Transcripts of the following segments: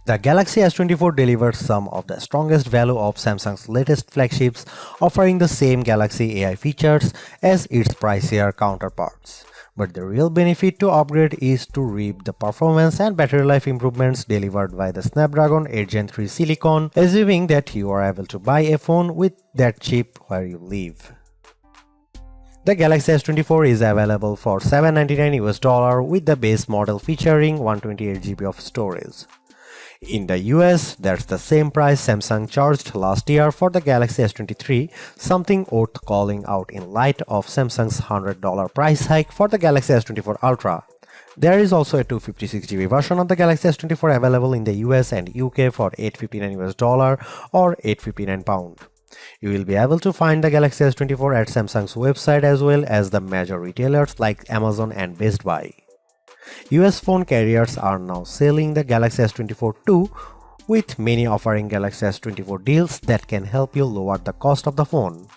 The Galaxy S24 delivers some of the strongest value of Samsung's latest flagships, offering the same Galaxy AI features as its pricier counterparts. But the real benefit to upgrade is to reap the performance and battery life improvements delivered by the Snapdragon 8 Gen 3 Silicon, assuming that you are able to buy a phone with that chip where you live. The Galaxy S24 is available for $799 with the base model featuring 128GB of storage. In the US, that's the same price Samsung charged last year for the Galaxy S23, something worth calling out in light of Samsung's $100 price hike for the Galaxy S24 Ultra. There is also a 256GB version of the Galaxy S24 available in the US and UK for $859 or £859. You will be able to find the Galaxy S24 at Samsung's website as well as the major retailers like Amazon and Best Buy. US phone carriers are now selling the Galaxy S24 too, with many offering Galaxy S24 deals that can help you lower the cost of the phone.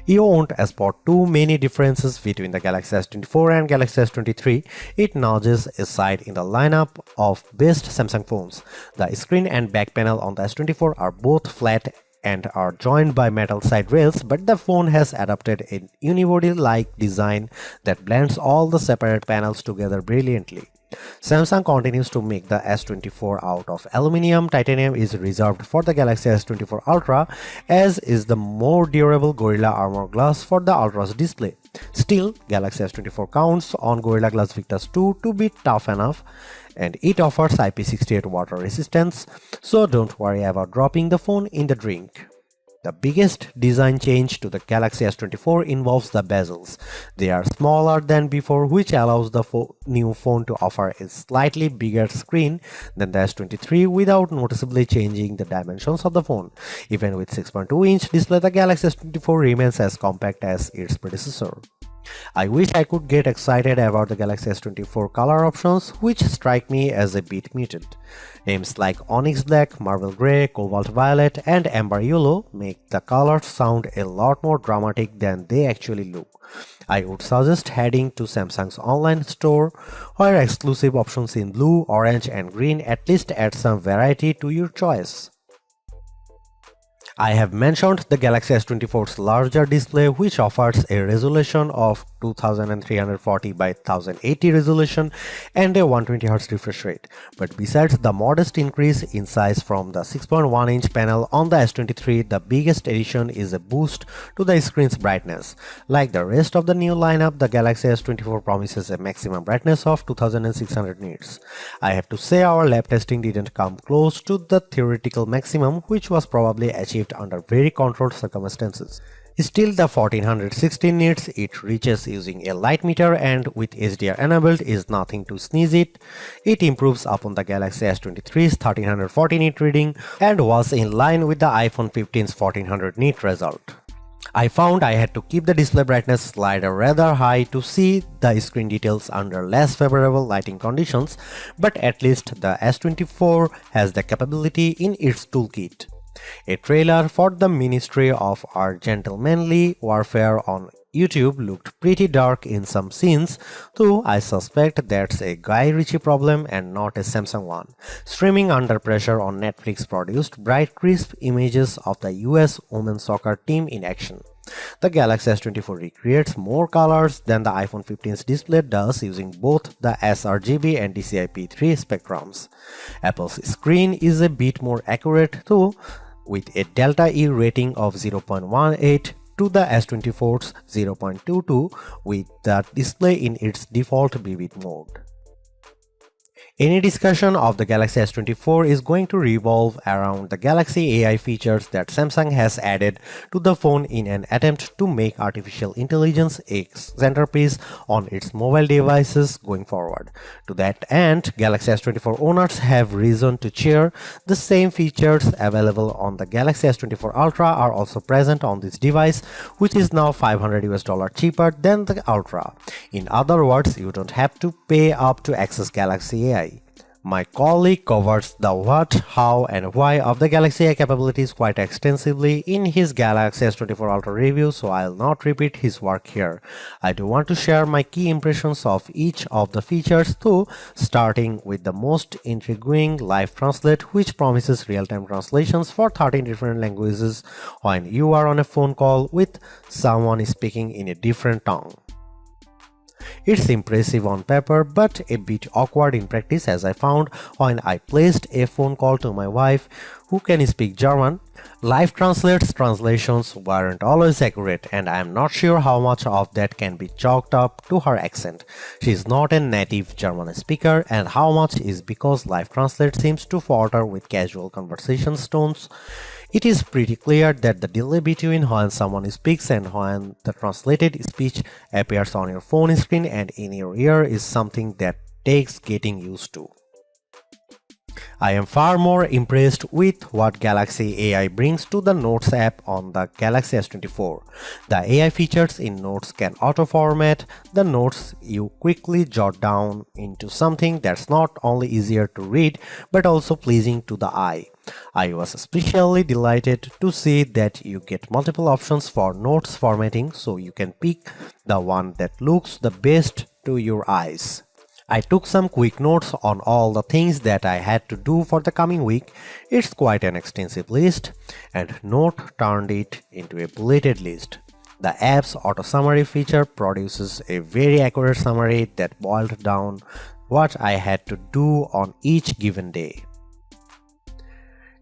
You won't spot too many differences between the Galaxy S24 and Galaxy S23. It nudges aside in the lineup of best Samsung phones. The screen and back panel on the S24 are both flat and are joined by metal side rails, but the phone has adopted a unibody-like design that blends all the separate panels together brilliantly. Samsung continues to make the S24 out of aluminum. Titanium is reserved for the Galaxy S24 Ultra, as is the more durable Gorilla Armor Glass for the Ultra's display. Still, Galaxy S24 counts on Gorilla Glass Victus 2 to be tough enough, and it offers IP68 water resistance, so don't worry about dropping the phone in the drink. The biggest design change to the Galaxy S24 involves the bezels. They are smaller than before, which allows the new phone to offer a slightly bigger screen than the S23 without noticeably changing the dimensions of the phone. Even with 6.2-inch display, the Galaxy S24 remains as compact as its predecessor. I wish I could get excited about the Galaxy S24 color options, which strike me as a bit muted. Names like Onyx Black, Marble Grey, Cobalt Violet, and Amber Yellow make the colors sound a lot more dramatic than they actually look. I would suggest heading to Samsung's online store, where exclusive options in blue, orange, and green at least add some variety to your choice. I have mentioned the Galaxy S24's larger display, which offers a resolution of 2340 by 1080 resolution and a 120Hz refresh rate. But besides the modest increase in size from the 6.1-inch panel on the S23, the biggest addition is a boost to the screen's brightness. Like the rest of the new lineup, the Galaxy S24 promises a maximum brightness of 2600 nits. I have to say our lab testing didn't come close to the theoretical maximum, which was probably achieved under very controlled circumstances. Still, the 1416 nits it reaches using a light meter and with HDR enabled is nothing to sneeze at. It improves upon the Galaxy S23's 1340 nit reading and was in line with the iPhone 15's 1400 nit result. I found I had to keep the display brightness slider rather high to see the screen details under less favorable lighting conditions, but at least the S24 has the capability in its toolkit. A trailer for the Ministry of Our Gentlemanly Warfare on YouTube looked pretty dark in some scenes, though I suspect that's a Guy Ritchie problem and not a Samsung one. Streaming Under Pressure on Netflix produced bright, crisp images of the US women's soccer team in action. The Galaxy S24 recreates more colors than the iPhone 15's display does using both the sRGB and DCI-P3 spectrums. Apple's screen is a bit more accurate though, with a delta E rating of 0.18 to the S24's 0.22 with the display in its default vivid mode. Any discussion of the Galaxy S24 is going to revolve around the Galaxy AI features that Samsung has added to the phone in an attempt to make artificial intelligence a centerpiece on its mobile devices going forward. To that end, Galaxy S24 owners have reason to cheer. The same features available on the Galaxy S24 Ultra are also present on this device, which is now $500 cheaper than the Ultra. In other words, you don't have to pay up to access Galaxy AI. My colleague covers the what, how, and why of the Galaxy AI capabilities quite extensively in his Galaxy S24 Ultra review, so I'll not repeat his work here. I do want to share my key impressions of each of the features though, starting with the most intriguing Live Translate, which promises real-time translations for 13 different languages when you are on a phone call with someone speaking in a different tongue. It's impressive on paper but a bit awkward in practice, as I found when I placed a phone call to my wife who can speak German. Live Translate's translations weren't always accurate, and I am not sure how much of that can be chalked up to her accent. She is not a native German speaker, and how much is because Live Translate seems to falter with casual conversation tones. It is pretty clear that the delay between when someone speaks and when the translated speech appears on your phone screen and in your ear is something that takes getting used to. I am far more impressed with what Galaxy AI brings to the Notes app on the Galaxy S24. The AI features in Notes can auto-format the notes you quickly jot down into something that's not only easier to read but also pleasing to the eye. I was especially delighted to see that you get multiple options for notes formatting, so you can pick the one that looks the best to your eyes. I took some quick notes on all the things that I had to do for the coming week. It's quite an extensive list, and Note turned it into a bulleted list. The app's auto summary feature produces a very accurate summary that boiled down what I had to do on each given day.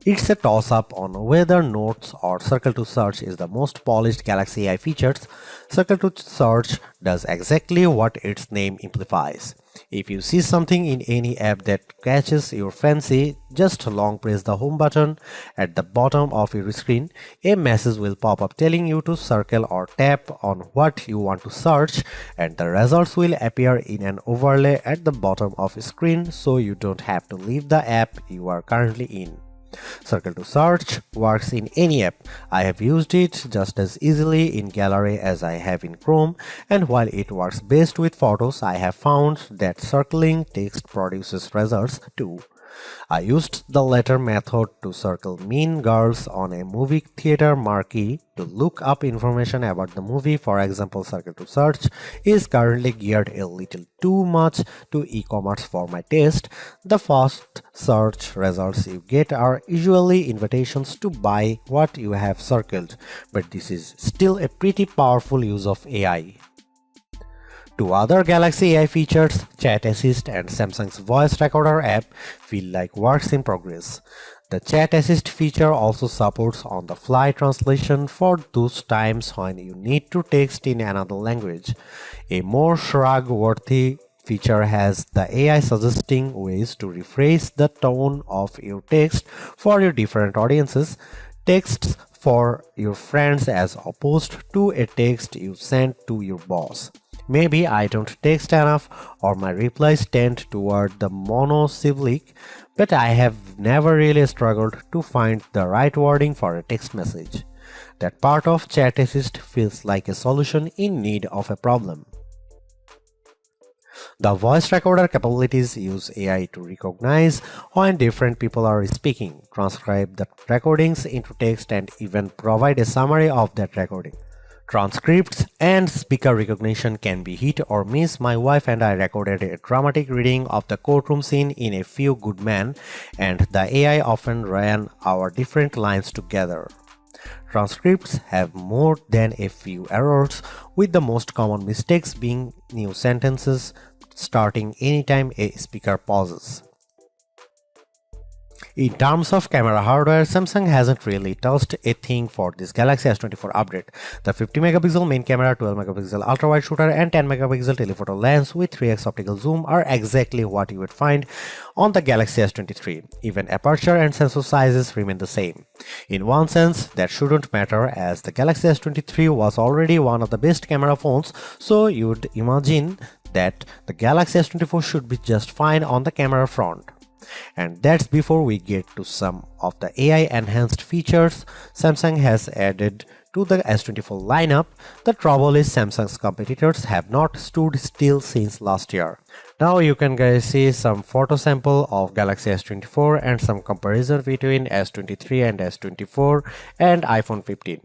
It's a toss-up on whether Notes or Circle to Search is the most polished Galaxy AI features. Circle to Search does exactly what its name implies. If you see something in any app that catches your fancy, just long press the home button at the bottom of your screen. A message will pop up telling you to circle or tap on what you want to search, and the results will appear in an overlay at the bottom of the screen, so you don't have to leave the app you are currently in. Circle to Search works in any app. I have used it just as easily in Galore as I have in Chrome, and while it works best with photos, I have found that circling text produces results too. I used the latter method to circle Mean Girls on a movie theater marquee to look up information about the movie. For example, Circle to Search is currently geared a little too much to e-commerce for my taste. The first search results you get are usually invitations to buy what you have circled, but this is still a pretty powerful use of AI. Two other Galaxy AI features, Chat Assist and Samsung's Voice Recorder app, feel like works in progress. The Chat Assist feature also supports on-the-fly translation for those times when you need to text in another language. A more shrug-worthy feature has the AI suggesting ways to rephrase the tone of your text for your different audiences. Texts for your friends as opposed to a text you send to your boss. Maybe I don't text enough or my replies tend toward the monosyllabic, but I have never really struggled to find the right wording for a text message. That part of Chat Assist feels like a solution in need of a problem. The voice recorder capabilities use AI to recognize when different people are speaking, transcribe the recordings into text, and even provide a summary of that recording. Transcripts and speaker recognition can be hit or miss. My wife and I recorded a dramatic reading of the courtroom scene in A Few Good Men, and the AI often ran our different lines together. Transcripts have more than a few errors, with the most common mistakes being new sentences starting anytime a speaker pauses. In terms of camera hardware, Samsung hasn't really touched a thing for this Galaxy S24 update. The 50MP main camera, 12MP ultra-wide shooter, and 10MP telephoto lens with 3x optical zoom are exactly what you would find on the Galaxy S23. Even aperture and sensor sizes remain the same. In one sense, that shouldn't matter, as the Galaxy S23 was already one of the best camera phones, so you'd imagine that the Galaxy S24 should be just fine on the camera front. And that's before we get to some of the AI-enhanced features Samsung has added to the S24 lineup. The trouble is Samsung's competitors have not stood still since last year. Now you can guys see some photo sample of Galaxy S24 and some comparison between S23 and S24 and iPhone 15.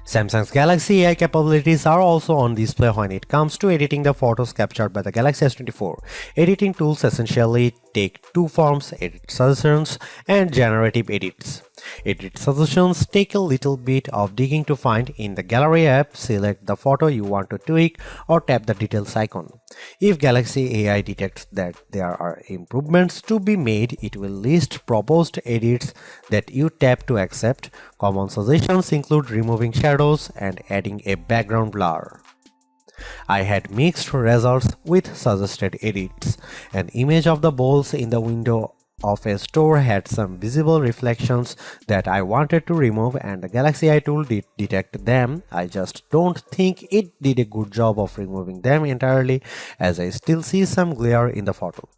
Samsung's Galaxy AI capabilities are also on display when it comes to editing the photos captured by the Galaxy S24. Editing tools essentially take two forms: edit suggestions and generative edits. Edit suggestions take a little bit of digging to find. In the Gallery app, select the photo you want to tweak or tap the details icon. If Galaxy AI detects that there are improvements to be made, it will list proposed edits that you tap to accept. Common suggestions include removing shadows and adding a background blur. I had mixed results with suggested edits. An image of the bowls in the window of a store had some visible reflections that I wanted to remove, and the Galaxy AI tool did detect them. I just don't think it did a good job of removing them entirely, as I still see some glare in the photo.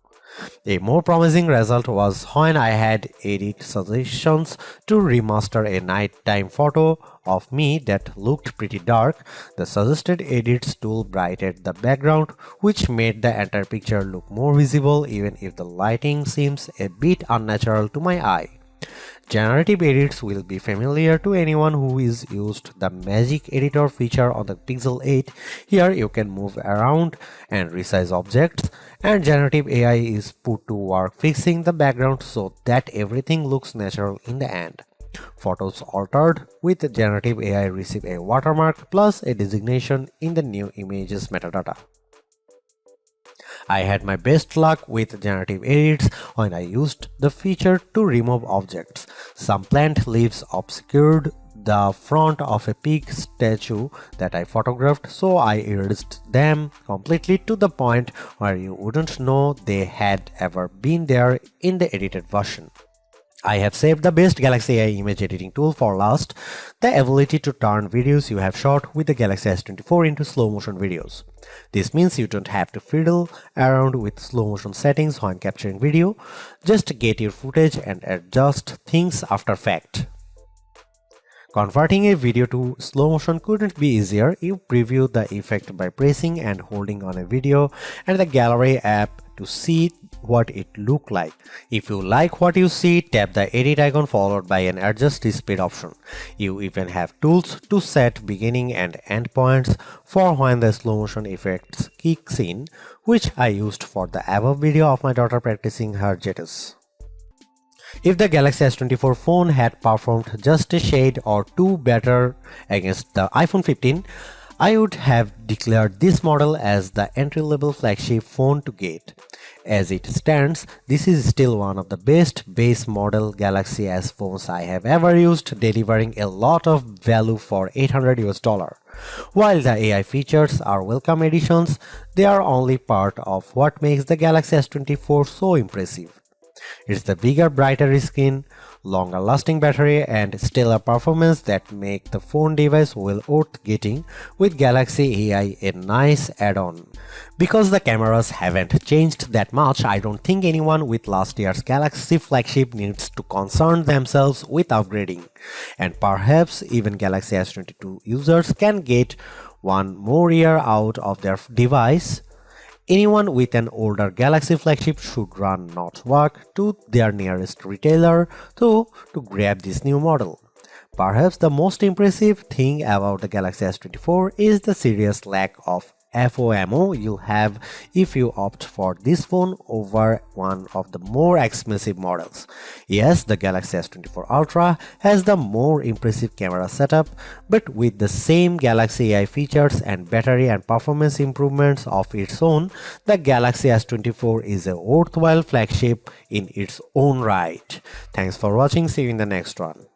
A more promising result was when I had edit suggestions to remaster a nighttime photo of me that looked pretty dark. The suggested edits tool brightened the background, which made the entire picture look more visible even if the lighting seems a bit unnatural to my eye. Generative edits will be familiar to anyone who is used the Magic Editor feature on the Pixel 8. Here you can move around and resize objects, and generative AI is put to work fixing the background so that everything looks natural in the end. Photos altered with generative AI receive a watermark plus a designation in the new images metadata. I had my best luck with generative edits when I used the feature to remove objects. Some plant leaves obscured the front of a pig statue that I photographed, so I erased them completely to the point where you wouldn't know they had ever been there in the edited version. I have saved the best Galaxy AI image editing tool for last, the ability to turn videos you have shot with the Galaxy S24 into slow motion videos. This means you don't have to fiddle around with slow motion settings when capturing video, just get your footage and adjust things after fact. Converting a video to slow motion couldn't be easier. You preview the effect by pressing and holding on a video and the Galore app to see what it looked like. If you like what you see, tap the edit icon followed by an adjust speed option. You even have tools to set beginning and end points for when the slow motion effects kicks in, which I used for the above video of my daughter practicing her jitters. If the Galaxy S24 phone had performed just a shade or two better against the iPhone 15, I would have declared this model as the entry-level flagship phone to get. As it stands, this is still one of the best base model Galaxy S phones I have ever used, delivering a lot of value for $800. While the AI features are welcome additions, they are only part of what makes the Galaxy S24 so impressive. It's the bigger, brighter screen, longer lasting battery and stellar performance that make the phone device well worth getting, with Galaxy AI a nice add-on. Because the cameras haven't changed that much, I don't think anyone with last year's Galaxy flagship needs to concern themselves with upgrading. And perhaps even Galaxy S22 users can get one more year out of their device. Anyone with an older Galaxy flagship should run not walk to their nearest retailer to grab this new model. Perhaps the most impressive thing about the Galaxy S24 is the serious lack of FOMO you'll have if you opt for this phone over one of the more expensive models. Yes, the Galaxy S24 Ultra has the more impressive camera setup, but with the same Galaxy AI features and battery and performance improvements of its own, the Galaxy S24 is a worthwhile flagship in its own right. Thanks for watching, see you in the next one.